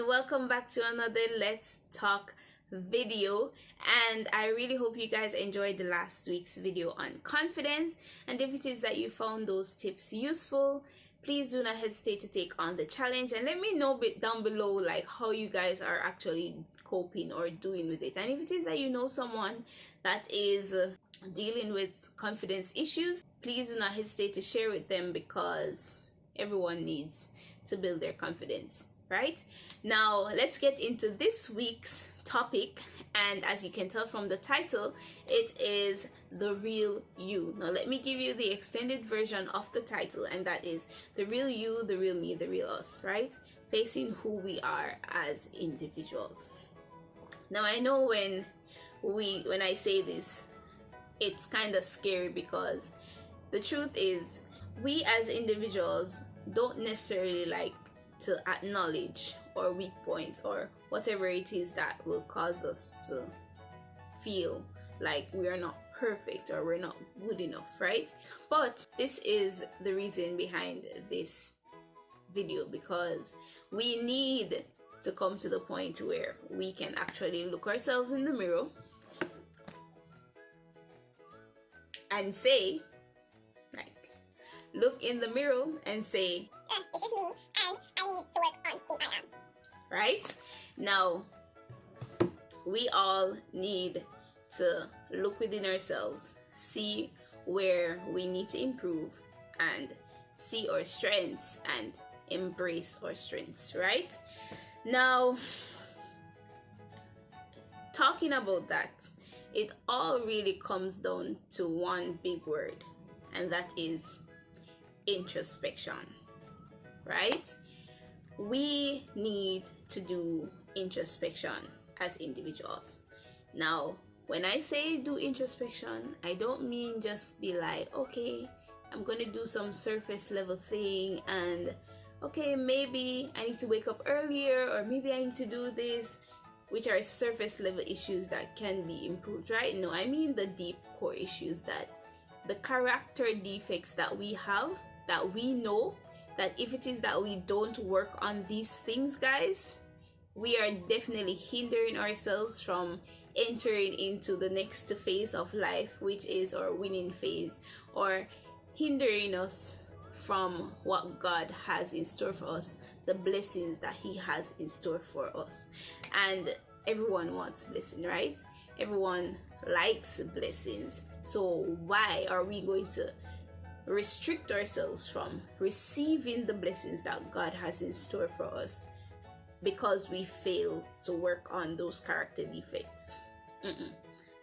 welcome back to another Let's Talk video. And I really hope you guys enjoyed the last week's video on confidence, and if it is that you found those tips useful, please do not hesitate to take on the challenge and let me know down below like how you guys are actually coping or doing with it. And if it is that you know someone that is dealing with confidence issues, please do not hesitate to share with them, because everyone needs to build their confidence. Right now, let's get into this week's topic, and as you can tell from the title, it is the real you. Now let me give you the extended version of the title, and that is the real you, the real me, the real us, right? Facing who we are as individuals. Now I know when I say this, it's kind of scary, because the truth is we as individuals don't necessarily like to acknowledge our weak points or whatever it is that will cause us to feel like we are not perfect or we're not good enough, right? But this is the reason behind this video, because we need to come to the point where we can actually look ourselves in the mirror and say, like, look in the mirror and say, this is me, and I need to work on who I am. Right? Now, we all need to look within ourselves, see where we need to improve, and see our strengths and embrace our strengths, right? Now, talking about that, it all really comes down to one big word, and that is introspection. Right? We need to do introspection as individuals. Now, when I say do introspection, I don't mean just be like, okay, I'm gonna do some surface level thing, and okay, maybe I need to wake up earlier, or maybe I need to do this, which are surface level issues that can be improved, right? No, I mean the deep core issues, that the character defects that we have, that we know that if it is that we don't work on these things, guys, we are definitely hindering ourselves from entering into the next phase of life, which is our winning phase, or hindering us from what God has in store for us, the blessings that He has in store for us. And everyone wants blessing, right? Everyone likes blessings. So why are we going to restrict ourselves from receiving the blessings that God has in store for us because we fail to work on those character defects?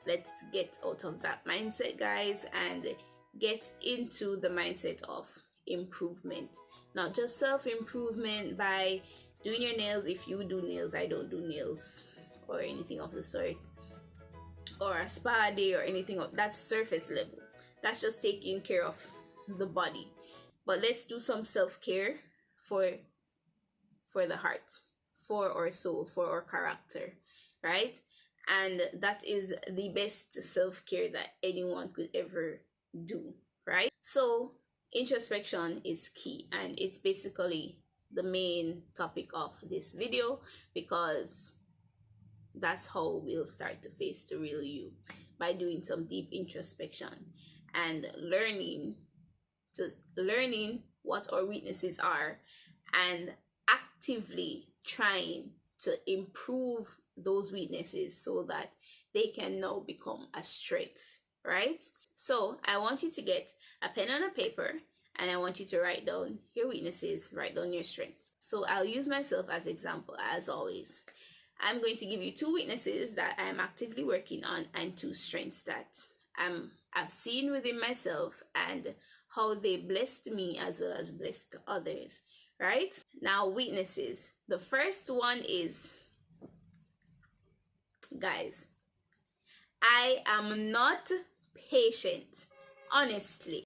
Let's get out of that mindset, guys, and get into the mindset of improvement. Not just self-improvement by doing your nails. If you do nails, I don't do nails or anything of the sort, or a spa day or anything of that's surface level. That's just taking care of the body. But let's do some self-care for the heart, for our soul, for our character, right? And that is the best self-care that anyone could ever do, right? So introspection is key, and it's basically the main topic of this video, because that's how we'll start to face the real you, by doing some deep introspection and learning what our weaknesses are, and actively trying to improve those weaknesses so that they can now become a strength, right? So I want you to get a pen and a paper, and I want you to write down your weaknesses, write down your strengths. So I'll use myself as example, as always. I'm going to give you 2 weaknesses that I'm actively working on, and 2 strengths that I've seen within myself and how they blessed me as well as blessed others, right? Now, weaknesses. The first one is, guys, I am not patient. Honestly,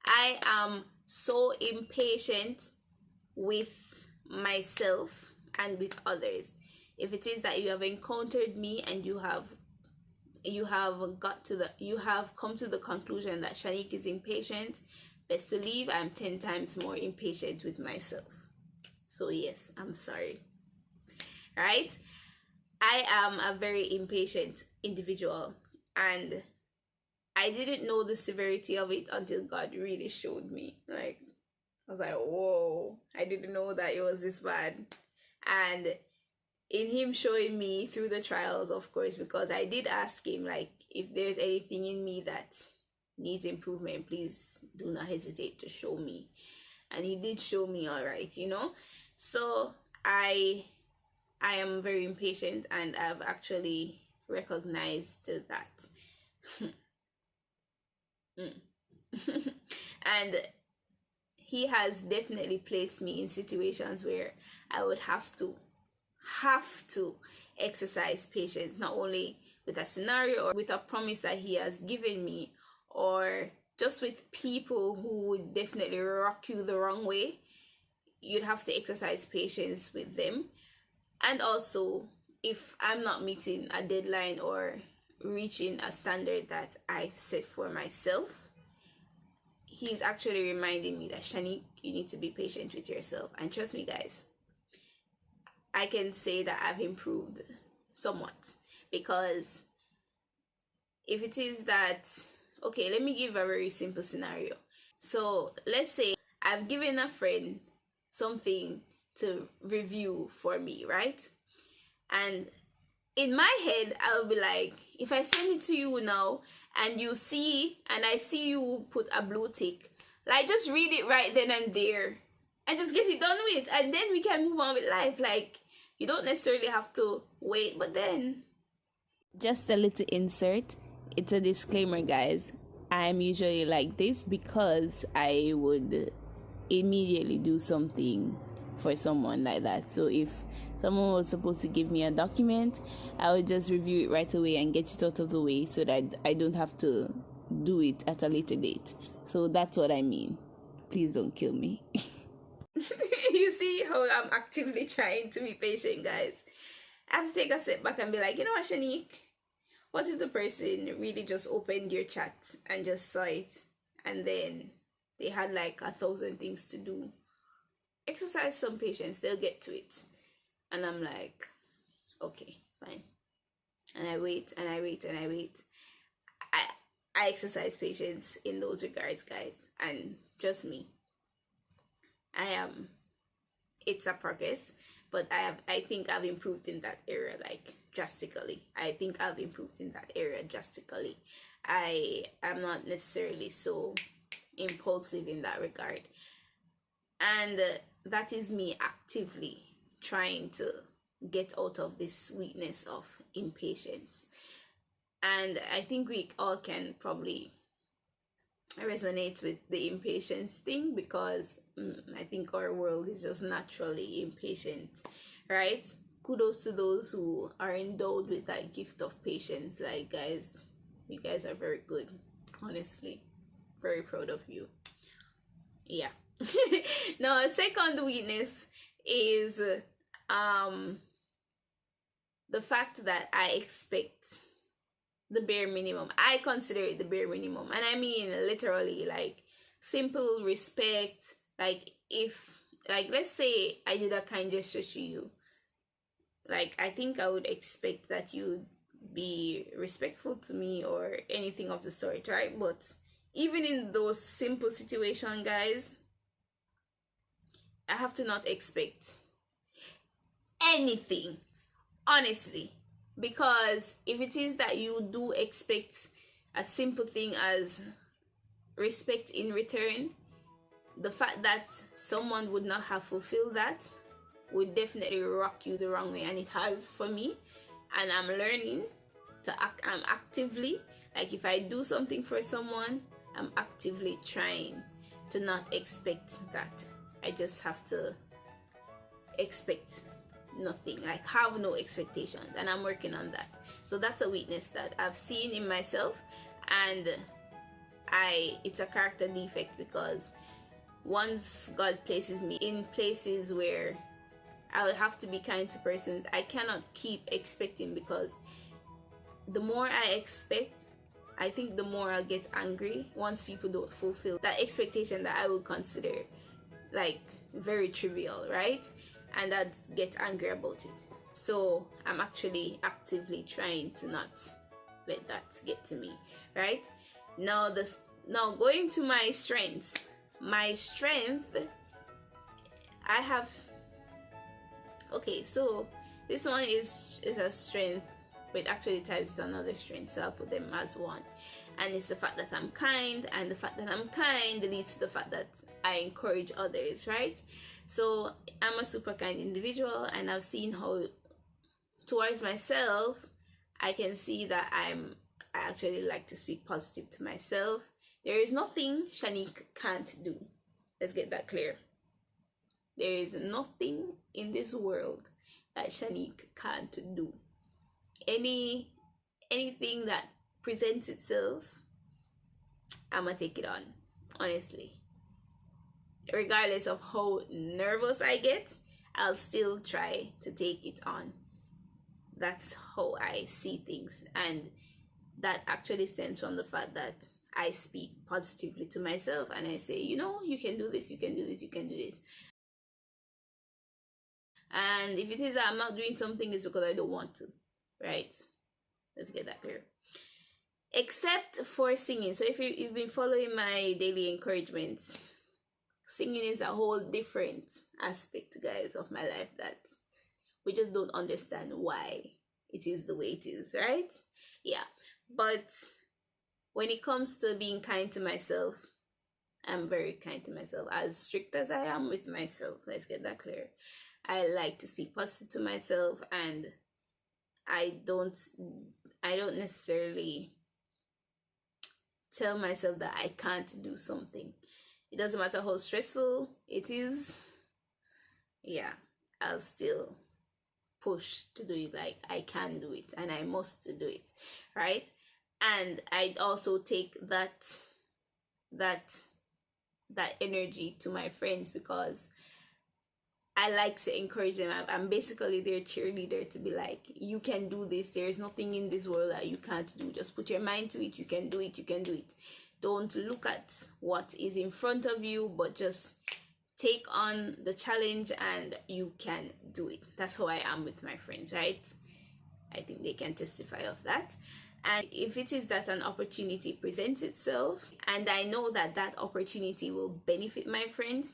I am so impatient with myself and with others. If it is that you have encountered me and you have come to the conclusion that Shanique is impatient, best believe I'm 10 times more impatient with myself. So yes, I'm sorry. Right? I am a very impatient individual, and I didn't know the severity of it until God really showed me. Like, I was like, whoa, I didn't know that it was this bad. And in him showing me through the trials, of course, because I did ask him, like, if there's anything in me that needs improvement, please do not hesitate to show me. And he did show me, all right, you know. So I am very impatient, and I've actually recognized that. And he has definitely placed me in situations where I would have to exercise patience, not only with a scenario or with a promise that he has given me, or just with people who would definitely rock you the wrong way. You'd have to exercise patience with them. And also, if I'm not meeting a deadline or reaching a standard that I've set for myself, he's actually reminding me that, Shanique, you need to be patient with yourself. And trust me, guys, I can say that I've improved somewhat. Because if it is that, okay, let me give a very simple scenario. So let's say I've given a friend something to review for me, right? And in my head, I'll be like, if I send it to you now and you see, and I see you put a blue tick, like, just read it right then and there and just get it done with, and then we can move on with life. Like, you don't necessarily have to wait. But then, just a little insert, it's a disclaimer, guys. I'm usually like this because I would immediately do something for someone like that. So if someone was supposed to give me a document, I would just review it right away and get it out of the way so that I don't have to do it at a later date. So that's what I mean. Please don't kill me. You see how I'm actively trying to be patient, guys. I have to take a step back and be like, you know what, Shanique? What if the person really just opened your chat and just saw it, and then they had like 1,000 things to do? Exercise some patience, they'll get to it. And I'm like, okay, fine. And I wait and I wait and I wait. I exercise patience in those regards, guys. And trust me, it's a progress, but I think I've improved in that area, like, drastically. I think I've improved in that area drastically. I am not necessarily so impulsive in that regard. And that is me actively trying to get out of this weakness of impatience. And I think we all can probably resonate with the impatience thing, because I think our world is just naturally impatient, right? Kudos to those who are endowed with that gift of patience. Like, guys, you guys are very good. Honestly, very proud of you. Yeah. Now, a second weakness is the fact that I expect the bare minimum. I consider it the bare minimum, and I mean literally, like, simple respect. Like, if, like, let's say I did a kind gesture to you, like, I think I would expect that you'd be respectful to me or anything of the sort, right? But even in those simple situations, guys, I have to not expect anything, honestly. Because if it is that you do expect a simple thing as respect in return, the fact that someone would not have fulfilled that would definitely rock you the wrong way. And it has for me. And I'm learning to act. I'm actively, like, if I do something for someone, I'm actively trying to not expect that. I just have to expect nothing, like, have no expectations, and I'm working on that. So that's a weakness that I've seen in myself, and it's a character defect, because once God places me in places where I will have to be kind to persons, I cannot keep expecting, because the more I expect, I think the more I'll get angry once people don't fulfill that expectation that I would consider like very trivial, right? And I'd get angry about it. So I'm actually actively trying to not let that get to me, right? Now going to my strengths. My strength, I have, okay, so this one is a strength, but it actually ties to another strength, so I'll put them as one. And it's the fact that I'm kind, and the fact that I'm kind leads to the fact that I encourage others, right? So I'm a super kind individual, and I've seen how towards myself I can see that I actually like to speak positive to myself. There is nothing Shanique can't do. Let's get that clear. There is nothing in this world that Shanique can't do. Anything that presents itself, I'ma take it on, honestly. Regardless of how nervous I get, I'll still try to take it on. That's how I see things, and that actually stems from the fact that I speak positively to myself, and I say, you know, you can do this, you can do this, you can do this. And if it is that I'm not doing something, it's because I don't want to, right? Let's get that clear. Except for singing. So if you've been following my daily encouragements, singing is a whole different aspect, guys, of my life that we just don't understand why it is the way it is, right? Yeah. But when it comes to being kind to myself, I'm very kind to myself, as strict as I am with myself. Let's get that clear. I like to speak positive to myself, and I don't necessarily tell myself that I can't do something. It doesn't matter how stressful it is. Yeah, I'll still push to do it. Like, I can do it and I must do it, right? And I'd also take that energy to my friends, because I like to encourage them. I'm basically their cheerleader, to be like, you can do this. There's nothing in this world that you can't do. Just put your mind to it. You can do it. You can do it. Don't look at what is in front of you, but just take on the challenge and you can do it. That's how I am with my friends, right? I think they can testify of that. And if it is that an opportunity presents itself and I know that that opportunity will benefit my friend,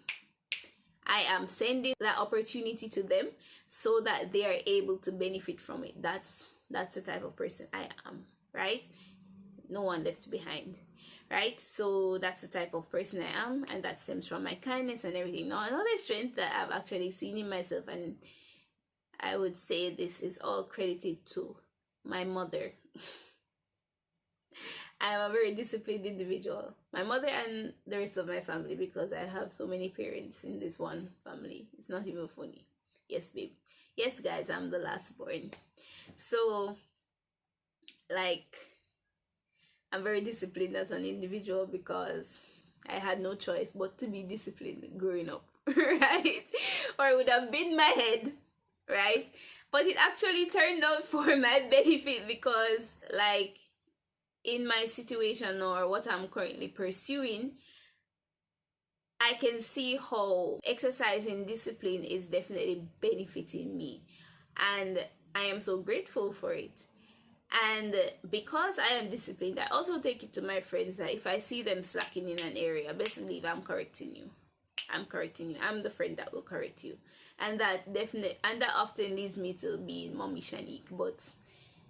I am sending that opportunity to them so that they are able to benefit from it. That's the type of person I am, right? No one left behind, right? So that's the type of person I am, and that stems from my kindness and everything. Now, another strength that I've actually seen in myself, and I would say this is all credited to my mother. I am a very disciplined individual. My mother and the rest of my family, because I have so many parents in this one family. It's not even funny. Yes, babe. Yes, guys, I'm the last born. So, like, I'm very disciplined as an individual because I had no choice but to be disciplined growing up, right? Or it would have been my head, right? But it actually turned out for my benefit, because, like, in my situation or what I'm currently pursuing, I can see how exercising discipline is definitely benefiting me, and I am so grateful for it. And because I am disciplined, I also take it to my friends that if I see them slacking in an area, best believe I'm correcting you. I'm the friend that will correct you. And that often leads me to being Mommy Shanique. But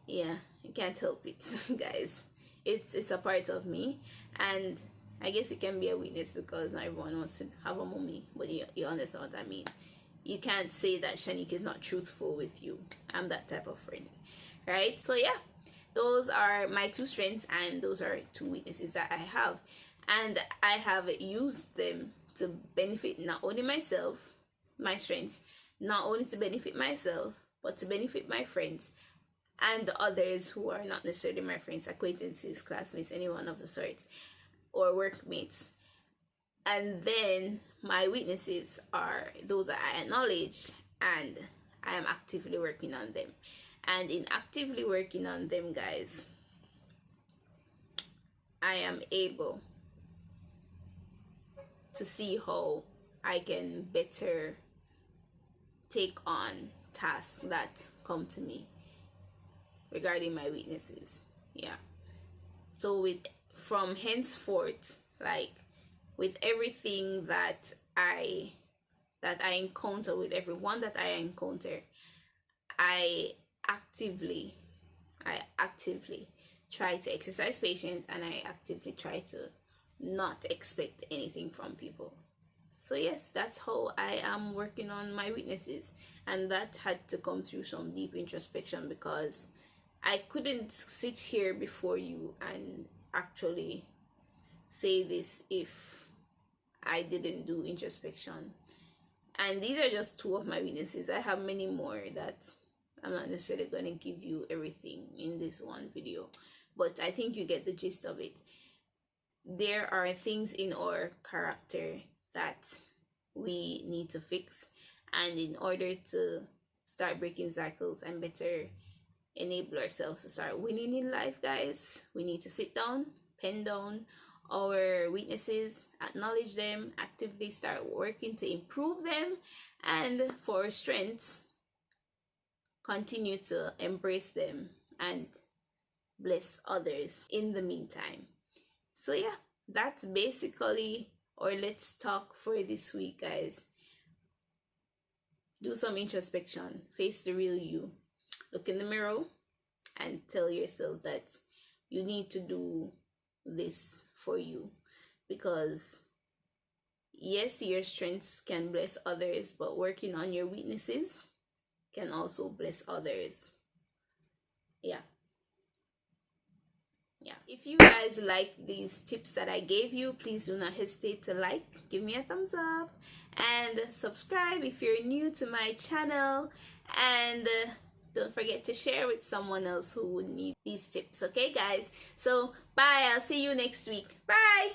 yeah, you can't help it, guys. It's a part of me, and I guess it can be a weakness because not everyone wants to have a mommy, but you understand what I mean. You can't say that Shanique is not truthful with you. I'm that type of friend, right? So yeah, those are my two strengths, and those are two weaknesses that I have, and I have used them to benefit not only myself, my strengths, not only to benefit myself, but to benefit my friends and others who are not necessarily my friends, acquaintances, classmates, anyone of the sort, or workmates. And then my weaknesses are those that I acknowledge, and I am actively working on them. And in actively working on them, guys, I am able to see how I can better take on tasks that come to me regarding my weaknesses. Yeah. So from henceforth, like with everything that I encounter, with everyone that I encounter, I actively try to exercise patience, and I actively try to not expect anything from people. So yes, that's how I am working on my weaknesses, and that had to come through some deep introspection, because I couldn't sit here before you and actually say this if I didn't do introspection. And these are just two of my weaknesses. I have many more that I'm not necessarily going to give you everything in this one video, but I think you get the gist of it. There are things in our character that we need to fix, and in order to start breaking cycles and better enable ourselves to start winning in life, guys, we need to sit down, pen down our weaknesses, acknowledge them, actively start working to improve them, and for our strengths, continue to embrace them and bless others in the meantime. So yeah, that's basically our Let's Talk for this week, guys. Do some introspection, face the real you, look in the mirror and tell yourself that you need to do this for you, because yes, your strengths can bless others, but working on your weaknesses can also bless others. Yeah. If you guys like these tips that I gave you, please do not hesitate to like, give me a thumbs up, and subscribe if you're new to my channel, and don't forget to share with someone else who would need these tips. Okay guys, so bye, I'll see you next week. Bye.